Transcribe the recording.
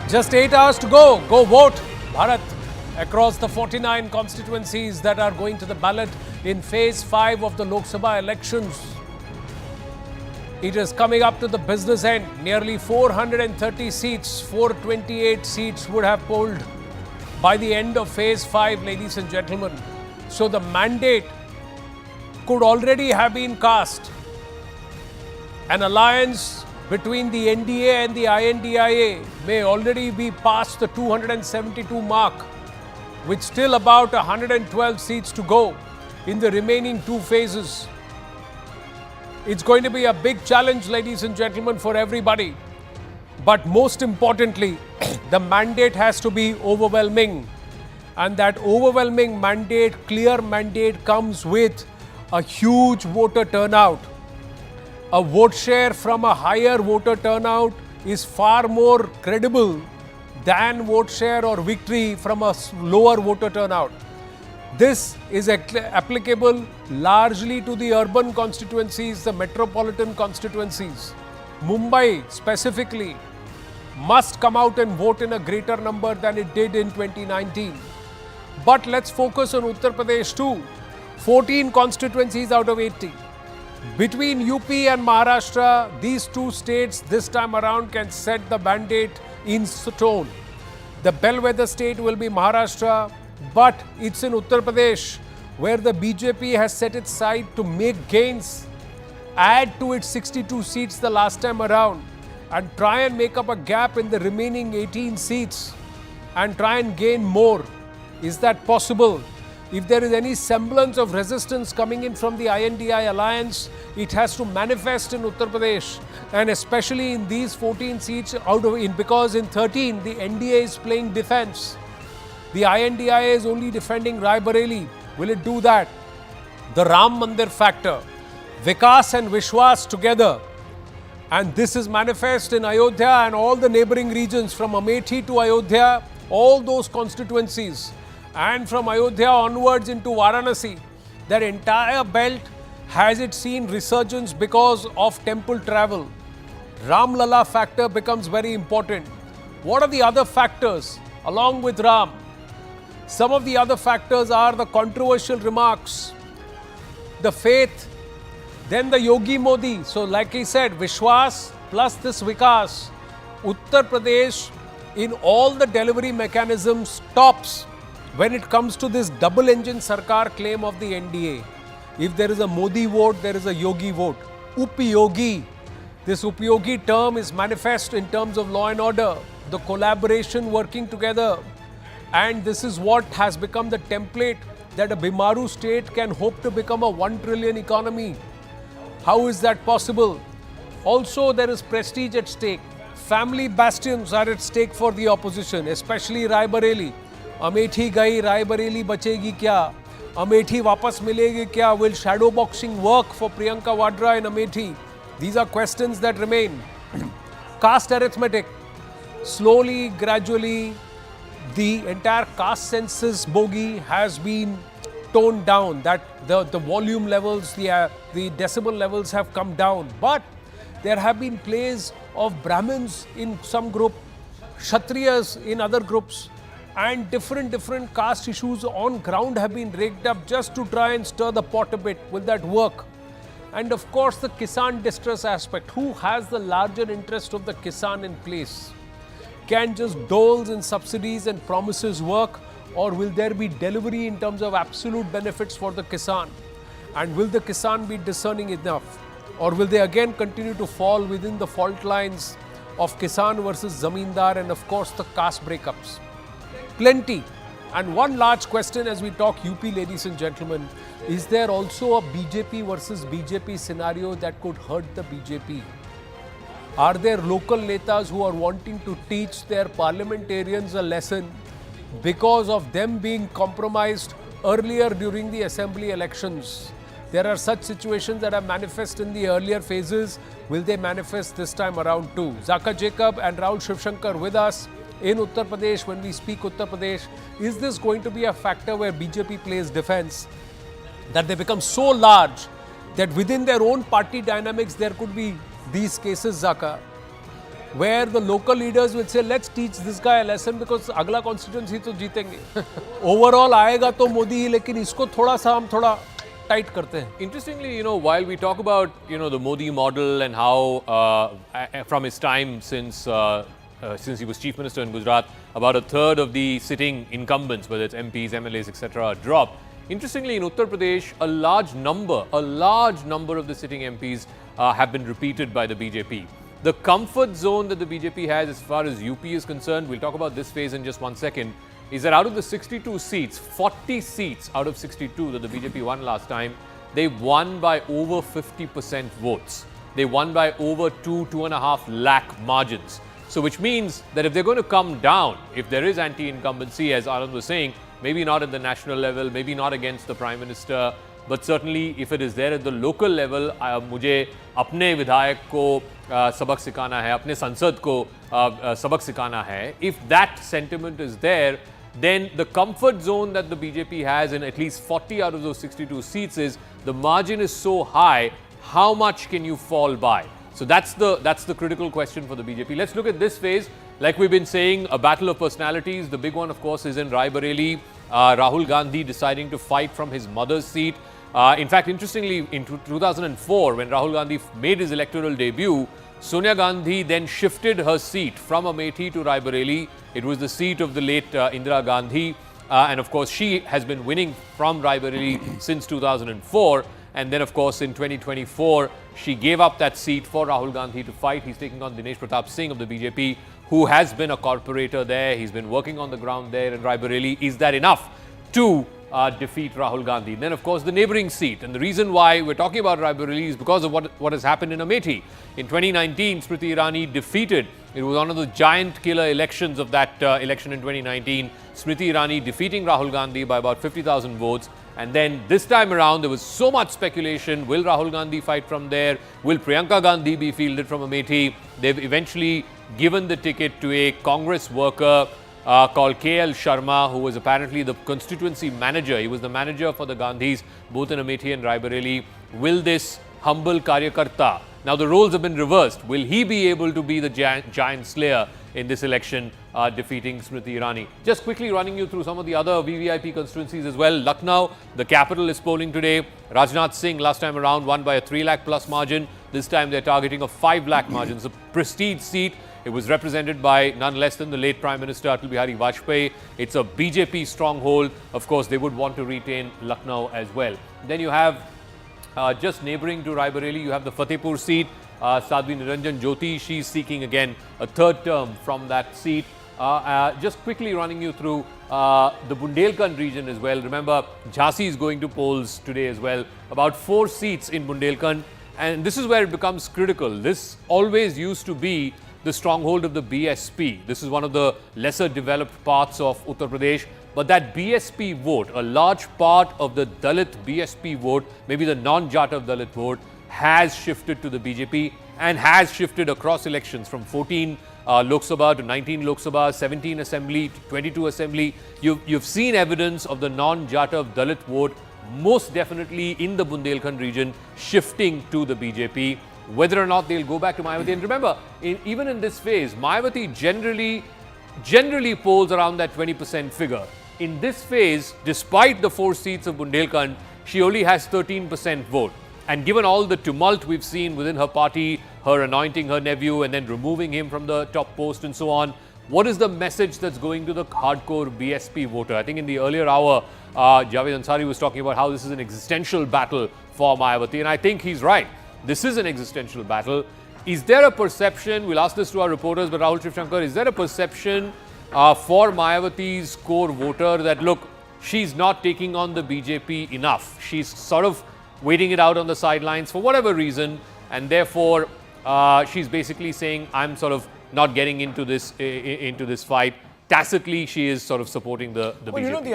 Just 8 hours to go. Go vote, Bharat. Across the 49 constituencies that are going to the ballot in phase 5 of the Lok Sabha elections. It is coming up to the business end. Nearly 430 seats, 428 seats would have polled by the end of phase 5, ladies and gentlemen. So the mandate could already have been cast. An alliance between the NDA and the INDIA may already be past the 272 mark, with still about 112 seats to go in the remaining two phases. It's going to be a big challenge, ladies and gentlemen, for everybody. But most importantly, the mandate has to be overwhelming. And that overwhelming mandate, clear mandate, comes with a huge voter turnout. A vote share from a higher voter turnout is far more credible than vote share or victory from a lower voter turnout. This is applicable largely to the urban constituencies, the metropolitan constituencies. Mumbai specifically must come out and vote in a greater number than it did in 2019. But let's focus on Uttar Pradesh too. 14 constituencies out of 80. Between UP and Maharashtra, these two states this time around can set the mandate in stone. The bellwether state will be Maharashtra, but it's in Uttar Pradesh where the BJP has set its sight to make gains, add to its 62 seats the last time around, and try and make up a gap in the remaining 18 seats and try and gain more. Is that possible? If there is any semblance of resistance coming in from the INDI alliance, it has to manifest in Uttar Pradesh, and especially in these 14 seats because in 13 the NDA is playing defense. The INDI is only defending Rai Bareli. Will it do that? The Ram Mandir factor, Vikas and Vishwas together, and this is manifest in Ayodhya and all the neighboring regions from Amethi to Ayodhya, all those constituencies. And from Ayodhya onwards into Varanasi, that entire belt has it seen resurgence because of temple travel. Ram Lala factor becomes very important. What are the other factors along with Ram? Some of the other factors are the controversial remarks, the faith, then the Yogi Modi. So like he said, Vishwas plus this Vikas, Uttar Pradesh in all the delivery mechanisms tops when it comes to this double engine Sarkar claim of the NDA. If there is a Modi vote, there is a Yogi vote. Upayogi. This Upayogi term is manifest in terms of law and order, the collaboration working together. And this is what has become the template that a Bimaru state can hope to become a 1 trillion economy. How is that possible? Also, there is prestige at stake. Family bastions are at stake for the opposition, especially Rai Bareli. Amethi gayi, Rai Bareli bachegi kya? Amethi wapas milegi kya? Will shadow boxing work for Priyanka Vadra in Amethi? These are questions that remain. Caste arithmetic. Slowly, gradually, the entire caste census bogey has been toned down. That the volume levels, the decibel levels have come down. But there have been plays of Brahmins in some group, Kshatriyas in other groups, and different caste issues on ground have been raked up just to try and stir the pot a bit. Will that work? And of course, the Kisan distress aspect. Who has the larger interest of the Kisan in place? Can just doles and subsidies and promises work, or will there be delivery in terms of absolute benefits for the Kisan? And will the Kisan be discerning enough? Or will they again continue to fall within the fault lines of Kisan versus Zamindar and of course the caste breakups? Plenty. And one large question as we talk UP, ladies and gentlemen, is there also a BJP versus BJP scenario that could hurt the BJP? Are there local netas who are wanting to teach their parliamentarians a lesson because of them being compromised earlier during the assembly elections? There are such situations that have manifested in the earlier phases. Will they manifest this time around too? Zaka Jacob and Rahul Shivshankar with us in Uttar Pradesh when we speak Uttar Pradesh. Is this going to be a factor where BJP plays defense, that they become so large that within their own party dynamics there could be these cases, Zaka? where the local leaders will say, let's teach this guy a lesson because अगला constituency तो जीतेंगे. Overall आएगा तो मोदी ही, लेकिन इसको थोड़ा सा हम थोड़ा tight करते हैं. Interestingly, while we talk about, the Modi model and how from his time since he was chief minister in Gujarat, about a third of the sitting incumbents, whether it's MPs, MLAs, etc., dropped. Interestingly, in Uttar Pradesh, a large number of the sitting MPs have been repeated by the BJP. The comfort zone that the BJP has as far as UP is concerned, we'll talk about this phase in just 1 second, is that out of the 62 seats, 40 seats out of 62 that the BJP won last time, they won by over 50% votes. They won by over 2.5 lakh margins. So which means that if they're going to come down, if there is anti-incumbency, as Anand was saying, maybe not at the national level, maybe not against the Prime Minister, but certainly if it is there at the local level, मुझे अपने विधायक को सबक सिखाना है, अपने संसद को सबक सिखाना है. If that sentiment is there, then the comfort zone that the BJP has in at least 40 out of those 62 seats is the margin is so high, how much can you fall by? So that's the critical question for the BJP. Let's look at this phase. Like we've been saying, a battle of personalities. The big one, of course, is in Rai Bareli. Rahul Gandhi deciding to fight from his mother's seat. In fact, interestingly, in 2004, when Rahul Gandhi made his electoral debut, Sonia Gandhi then shifted her seat from Amethi to Rai Bareli. It was the seat of the late Indira Gandhi. And of course, she has been winning from Rai Bareli since 2004. And then, of course, in 2024, she gave up that seat for Rahul Gandhi to fight. He's taking on Dinesh Pratap Singh of the BJP, who has been a corporator there. He's been working on the ground there in Rai Bareli. Is that enough to defeat Rahul Gandhi? Then, of course, the neighbouring seat. And the reason why we're talking about Rai Bareli is because of what has happened in Amethi. In 2019, Smriti Irani defeated, it was one of the giant killer elections of that election in 2019. Smriti Irani defeating Rahul Gandhi by about 50,000 votes. And then this time around, there was so much speculation. Will Rahul Gandhi fight from there? Will Priyanka Gandhi be fielded from Amethi? They've eventually given the ticket to a Congress worker called KL Sharma, who was apparently the constituency manager. He was the manager for the Gandhis, both in Amethi and Rai Bareli. Will this humble Karyakarta, now the roles have been reversed, will he be able to be the giant slayer in this election, defeating Smriti Irani? Just quickly running you through some of the other VVIP constituencies as well. Lucknow, the capital, is polling today. Rajnath Singh last time around won by a 3 lakh plus margin. This time they're targeting a 5 lakh margin. It's a prestige seat. It was represented by none less than the late Prime Minister Atal Bihari Vajpayee. It's a BJP stronghold. Of course, they would want to retain Lucknow as well. Then you have just neighbouring to Rai Bareli, you have the Fatehpur seat. Sadhvi Niranjan Jyoti, she's seeking again a third term from that seat. Just quickly running you through the Bundelkhand region as well. Remember, Jhansi is going to polls today as well. About 4 seats in Bundelkhand. And this is where it becomes critical. This always used to be the stronghold of the BSP. This is one of the lesser developed parts of Uttar Pradesh. But that BSP vote, a large part of the Dalit BSP vote, maybe the non-Jatav Dalit vote, has shifted to the BJP and has shifted across elections from 14 Lok Sabha to 19 Lok Sabha, 17 Assembly to 22 Assembly. You've seen evidence of the non-Jatav Dalit vote most definitely in the Bundelkhand region shifting to the BJP. Whether or not they'll go back to Mayawati. And remember, even in this phase, Mayawati generally polls around that 20% figure. In this phase, despite the 4 seats of Bundelkhand, she only has 13% vote. And given all the tumult we've seen within her party, her anointing her nephew and then removing him from the top post and so on, what is the message that's going to the hardcore BSP voter? I think in the earlier hour, Javed Ansari was talking about how this is an existential battle for Mayawati. And I think he's right. This is an existential battle. Is there a perception, we'll ask this to our reporters, but Rahul Shivshankar, is there a perception for Mayawati's core voter that, look, she's not taking on the BJP enough. She's sort of waiting it out on the sidelines for whatever reason, and therefore she's basically saying, I'm sort of not getting into this fight. Tacitly, she is sort of supporting the BJP.